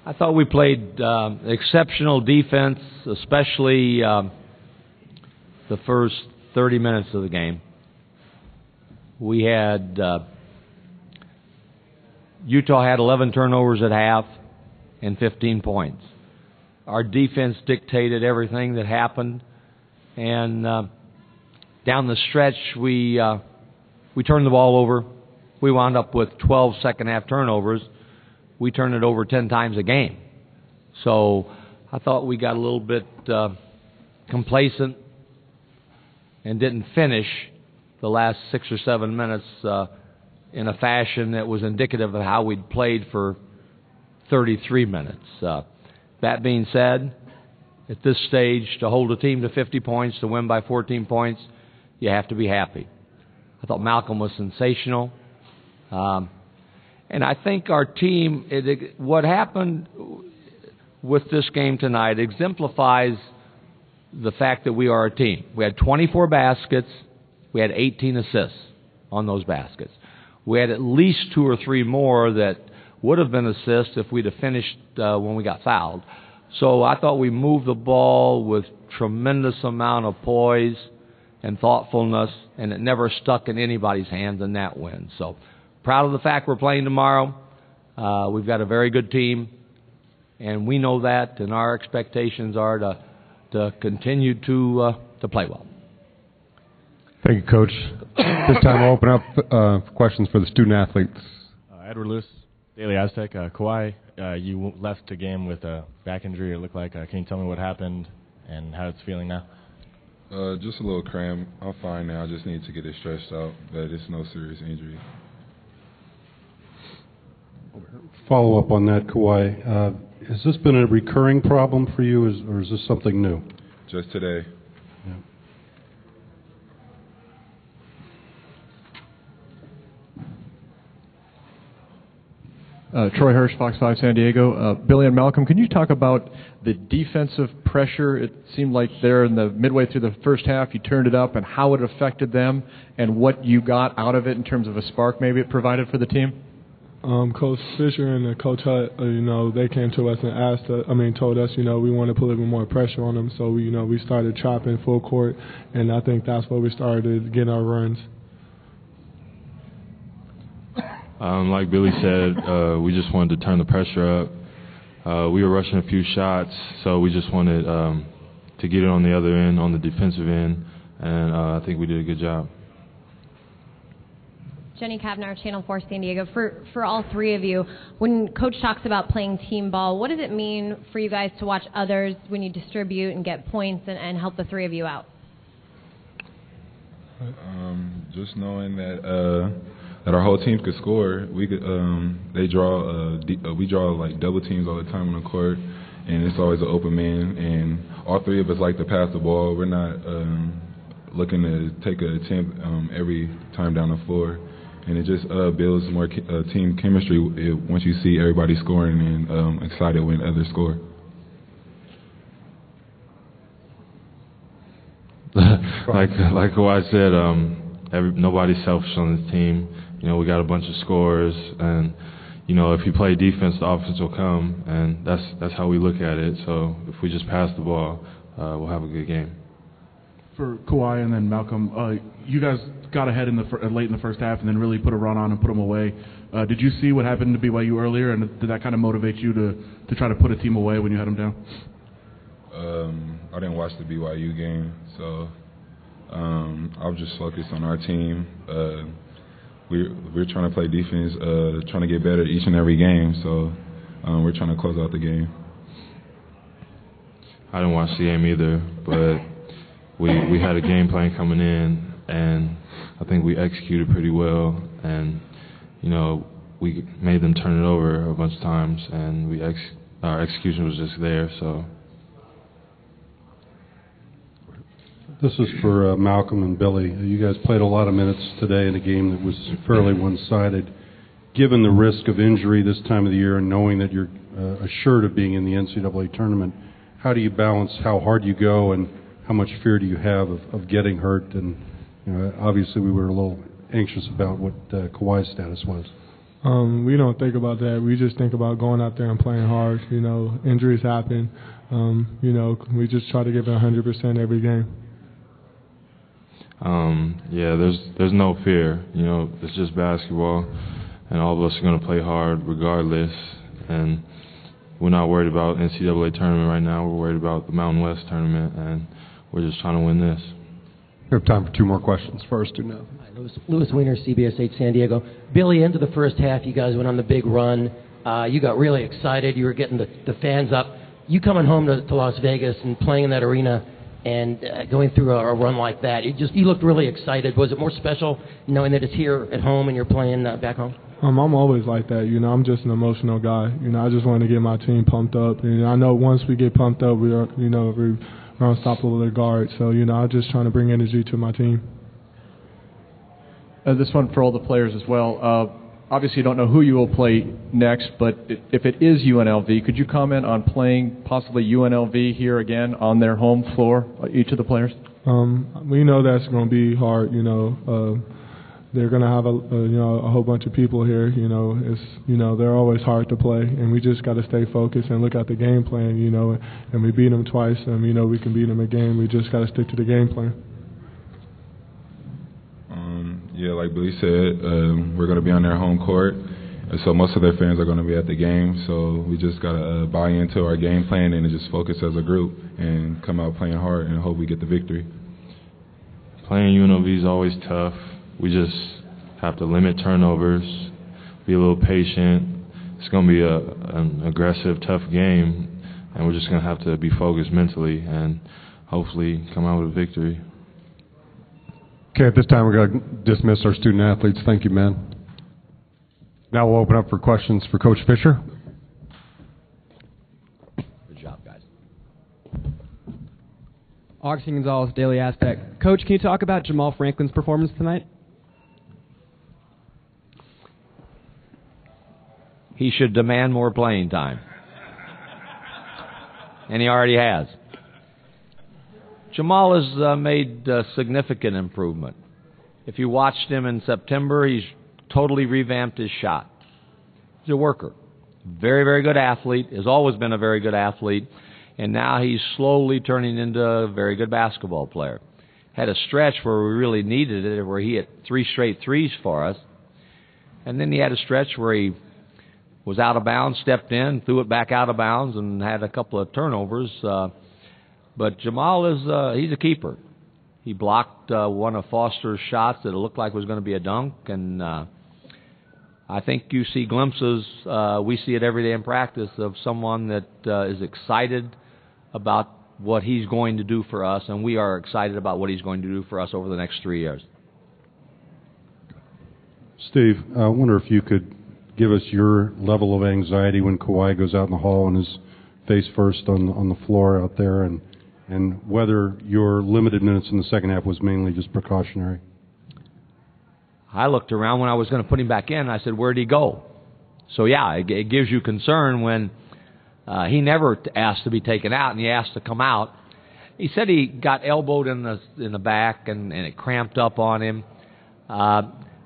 I thought we played exceptional defense, especially the first 30 minutes of the game. We had Utah had 11 turnovers at half and 15 points. Our defense dictated everything that happened, and down the stretch we turned the ball over. We wound up with 12 second-half turnovers. We turned it over 10 times a game. So I thought we got a little bit complacent and didn't finish the last 6 or 7 minutes in a fashion that was indicative of how we'd played for 33 minutes. That being said, at this stage, to hold a team to 50 points, to win by 14 points, you have to be happy. I thought Malcolm was sensational. And I think our team, what happened with this game tonight exemplifies the fact that we are a team. We had 24 baskets. We had 18 assists on those baskets. We had at least 2 or 3 more that would have been assists if we'd have finished when we got fouled. So I thought we moved the ball with tremendous amount of poise and thoughtfulness, and it never stuck in anybody's hands in that win. So proud of the fact we're playing tomorrow. We've got a very good team, and we know that, and our expectations are to continue to play well. Thank you, Coach. This time we'll open up for questions for the student-athletes. Edward Lewis, Daily Aztec. Kawhi, you left the game with a back injury, it looked like. Can you tell me what happened and how it's feeling now? Just a little cramp. I'm fine now. I just need to get it stretched out, but it's no serious injury. Follow up on that, Kawhi. Has this been a recurring problem for you, or is this something new? Just today. Troy Hirsch, Fox 5 San Diego. Billy and Malcolm, can you talk about the defensive pressure? It seemed like there in the midway through the first half you turned it up, and how it affected them, and what you got out of it in terms of a spark maybe it provided for the team? Coach Fisher and Coach Hutt, they came to us and told us, we want to put a little more pressure on them. So we started chopping full court, and I think that's where we started getting our runs. Like Billy said, we just wanted to turn the pressure up. We were rushing a few shots, so we just wanted to get it on the other end, on the defensive end, and I think we did a good job. Jenny Kavner, Channel 4 San Diego. For all three of you, when Coach talks about playing team ball, what does it mean for you guys to watch others when you distribute and get points and help the three of you out? Just knowing that our whole team could score. We could. We draw like double teams all the time on the court, and it's always an open man. And all three of us like to pass the ball. We're not looking to take an attempt every time down the floor. And it just builds more team chemistry once you see everybody scoring and excited when others score. like Kawhi said, nobody's selfish on this team. We got a bunch of scorers, and if you play defense, the offense will come, and that's how we look at it. So if we just pass the ball, we'll have a good game. For Kawhi and then Malcolm, you guys got ahead late in the first half and then really put a run on and put them away. Did you see what happened to BYU earlier, and did that kind of motivate you to try to put a team away when you had them down? I didn't watch the BYU game, so I was just focused on our team. We're trying to play defense, trying to get better each and every game, so we're trying to close out the game. I didn't watch the game either, but we had a game plan coming in, and I think we executed pretty well, and we made them turn it over a bunch of times, and our execution was just there. So this is for Malcolm and Billy. You guys played a lot of minutes today in a game that was fairly one-sided. Given the risk of injury this time of the year and knowing that you're assured of being in the NCAA tournament, how do you balance how hard you go and how much fear do you have of getting hurt? And obviously we were a little anxious about what Kawhi's status was. We don't think about that. We just think about going out there and playing hard. You know, injuries happen. You know, we just try to give it 100% every game. Yeah, there's no fear. You know, it's just basketball, and all of us are going to play hard regardless. And we're not worried about NCAA tournament right now. We're worried about the Mountain West tournament, and we're just trying to win this. We have time for 2 more questions. First, now. Louis Weiner, CBS 8 San Diego. Billy, into the first half, you guys went on the big run. You got really excited. You were getting the fans up. You coming home to Las Vegas and playing in that arena and going through a run like that, you looked really excited. Was it more special knowing that it's here at home and you're playing back home? I'm always like that. You know, I'm just an emotional guy. You know, I just want to get my team pumped up. And I know once we get pumped up, we're unstoppable with the guard. So, you know, I'm just trying to bring energy to my team. This one for all the players as well. Obviously, you don't know who you will play next, but if it is UNLV, could you comment on playing possibly UNLV here again on their home floor, each of the players? We know that's going to be hard. You know, they're going to have a whole bunch of people here. You know, they're always hard to play, and we just got to stay focused and look at the game plan. You know, and we beat them twice, and you know we can beat them again. We just got to stick to the game plan. Yeah, like Billy said, we're going to be on their home court, and so most of their fans are going to be at the game. So we just got to buy into our game plan and just focus as a group and come out playing hard and hope we get the victory. Playing UNLV is always tough. We just have to limit turnovers, be a little patient. It's going to be an aggressive, tough game, and we're just going to have to be focused mentally and hopefully come out with a victory. Okay, at this time we're going to dismiss our student athletes. Thank you, man. Now we'll open up for questions for Coach Fisher. Good job, guys. Augustine Gonzalez, Daily Aztec. Coach, can you talk about Jamal Franklin's performance tonight? He should demand more playing time. And he already has. Jamal has made significant improvement. If you watched him in September, he's totally revamped his shot. He's a worker. Very, very good athlete. Has always been a very good athlete. And now he's slowly turning into a very good basketball player. Had a stretch where we really needed it, where he hit 3 straight threes for us. And then he had a stretch where he was out of bounds, stepped in, threw it back out of bounds, and had a couple of turnovers. But Jamal he's a keeper. He blocked one of Foster's shots that it looked like was going to be a dunk, and I think you see glimpses, we see it every day in practice, of someone that is excited about what he's going to do for us, and we are excited about what he's going to do for us over the next 3 years. Steve, I wonder if you could give us your level of anxiety when Kawhi goes out in the hall and is face first on the floor out there, and whether your limited minutes in the second half was mainly just precautionary. I looked around when I was going to put him back in, and I said, where'd he go? So, yeah, it gives you concern when he never asked to be taken out, and he asked to come out. He said he got elbowed in the back, and it cramped up on him.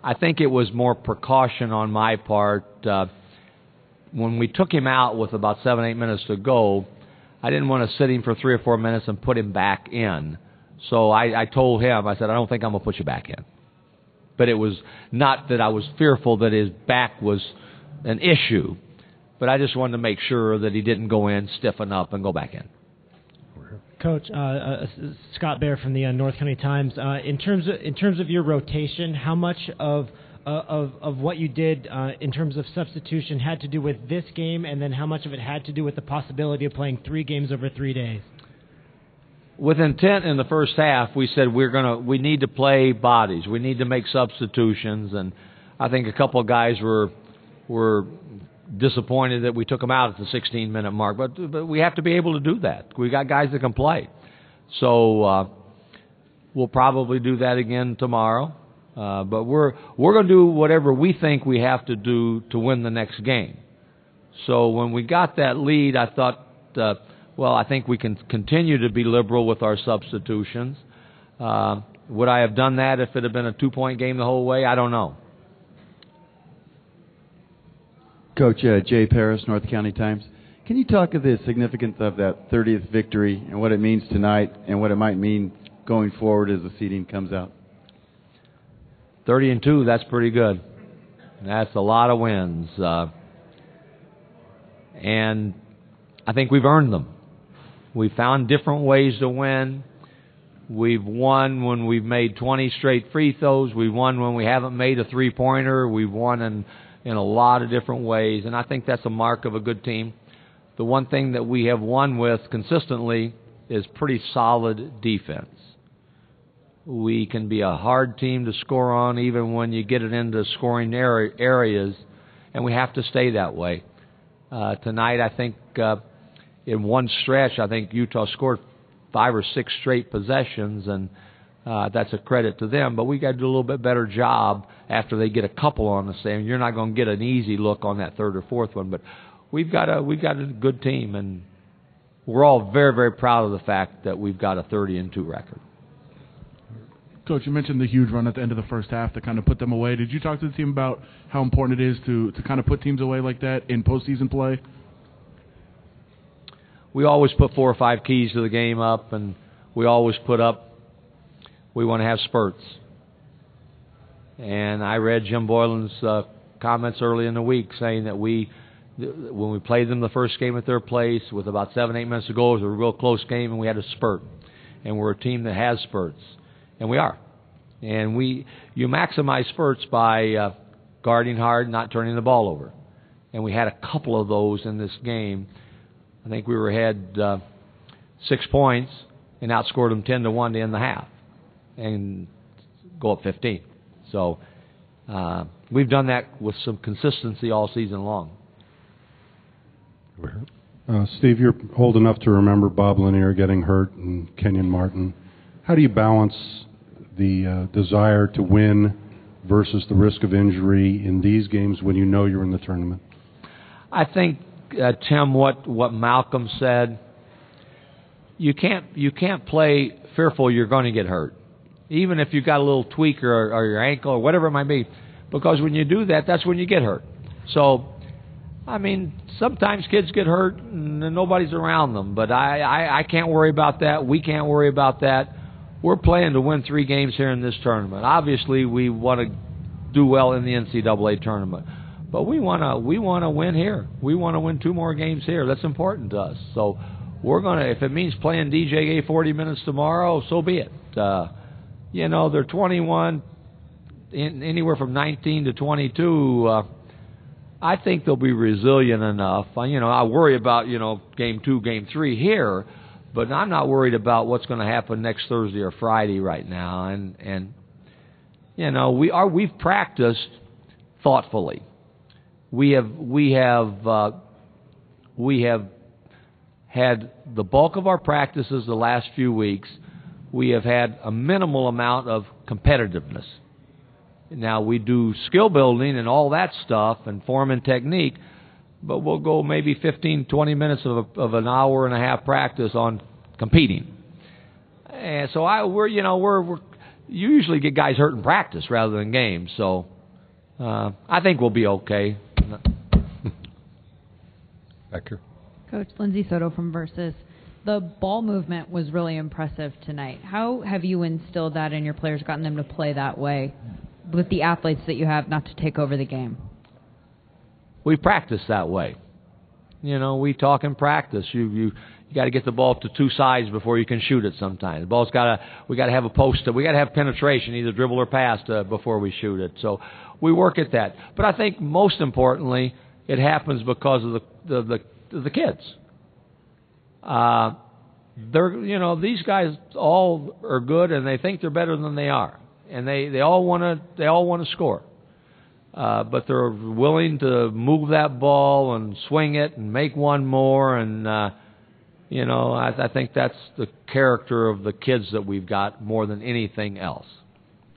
I think it was more precaution on my part. When we took him out with about 7-8 minutes to go, I didn't want to sit him for 3 or 4 minutes and put him back in. So I told him, I said, I don't think I'm going to put you back in. But it was not that I was fearful that his back was an issue, but I just wanted to make sure that he didn't go in, stiffen up, and go back in. Coach, Scott Bair from the North County Times. In terms of your rotation, how much of what you did in terms of substitution had to do with this game, and then how much of it had to do with the possibility of playing 3 games over 3 days? With intent in the first half, we said we need to play bodies. We need to make substitutions, and I think a couple of guys were disappointed that we took them out at the 16-minute mark, but we have to be able to do that. We got guys that can play. So we'll probably do that again tomorrow. But we're going to do whatever we think we have to do to win the next game. So when we got that lead, I thought, I think we can continue to be liberal with our substitutions. Would I have done that if it had been a 2-point game the whole way? I don't know. Coach Jay Paris, North County Times. Can you talk of the significance of that 30th victory and what it means tonight and what it might mean going forward as the seeding comes out? 30-2, that's pretty good. That's a lot of wins. And I think we've earned them. We found different ways to win. We've won when we've made 20 straight free throws. We've won when we haven't made a three-pointer. We've won in a lot of different ways, and I think that's a mark of a good team. The one thing that we have won with consistently is pretty solid defense. We can be a hard team to score on even when you get it into scoring areas, and we have to stay that way. Tonight, I think in one stretch, I think Utah scored 5 or 6 straight possessions, and that's a credit to them. But we got to do a little bit better job after they get a couple on the same. You're not going to get an easy look on that third or fourth one, but we've got a good team, and we're all very, very proud of the fact that we've got a 30-2 record. Coach, you mentioned the huge run at the end of the first half to kind of put them away. Did you talk to the team about how important it is to kind of put teams away like that in postseason play? We always put 4 or 5 keys to the game up, and we always put up, we want to have spurts. And I read Jim Boylan's comments early in the week saying that when we played them the first game at their place with about 7-8 minutes to go, it was a real close game, and we had a spurt. And we're a team that has spurts. And we are. And you maximize spurts by guarding hard, not turning the ball over. And we had a couple of those in this game. I think we were ahead 6 points and outscored them 10-1 to end the half and go up 15. So we've done that with some consistency all season long. Steve, you're old enough to remember Bob Lanier getting hurt and Kenyon Martin. How do you balance the desire to win versus the risk of injury in these games when you know you're in the tournament? I think, Tim, what Malcolm said, you can't play fearful you're going to get hurt, even if you've got a little tweak or your ankle or whatever it might be, because when you do that, that's when you get hurt. So, I mean, sometimes kids get hurt and nobody's around them, but I can't worry about that. We can't worry about that. We're playing to win 3 games here in this tournament. Obviously, we want to do well in the NCAA tournament, but we want to win here. We want to win 2 more games here. That's important to us. So we're gonna, if it means playing DJA 40 minutes tomorrow, so be it. They're 21, anywhere from 19 to 22. I think they'll be resilient enough. I worry about game 2, game 3 here. But I'm not worried about what's going to happen next Thursday or Friday right now. And we've practiced thoughtfully. We have had the bulk of our practices the last few weeks. We have had a minimal amount of competitiveness. Now we do skill building and all that stuff and form and technique, but we'll go maybe 15, 20 minutes of an hour and a half practice on competing. And so you usually get guys hurt in practice rather than games. So I think we'll be okay. Becker. Coach, Lindsay Soto from Versus. The ball movement was really impressive tonight. How have you instilled that in your players, gotten them to play that way with the athletes that you have, not to take over the game? We practice that way. We talk in practice. You got to get the ball to 2 sides before you can shoot it sometimes. We got to have a post. We got to have penetration, either dribble or pass before we shoot it. So we work at that. But I think most importantly, it happens because of the kids. These guys all are good and they think they're better than they are. And they all want to score. But they're willing to move that ball and swing it and make one more. And, I think that's the character of the kids that we've got more than anything else.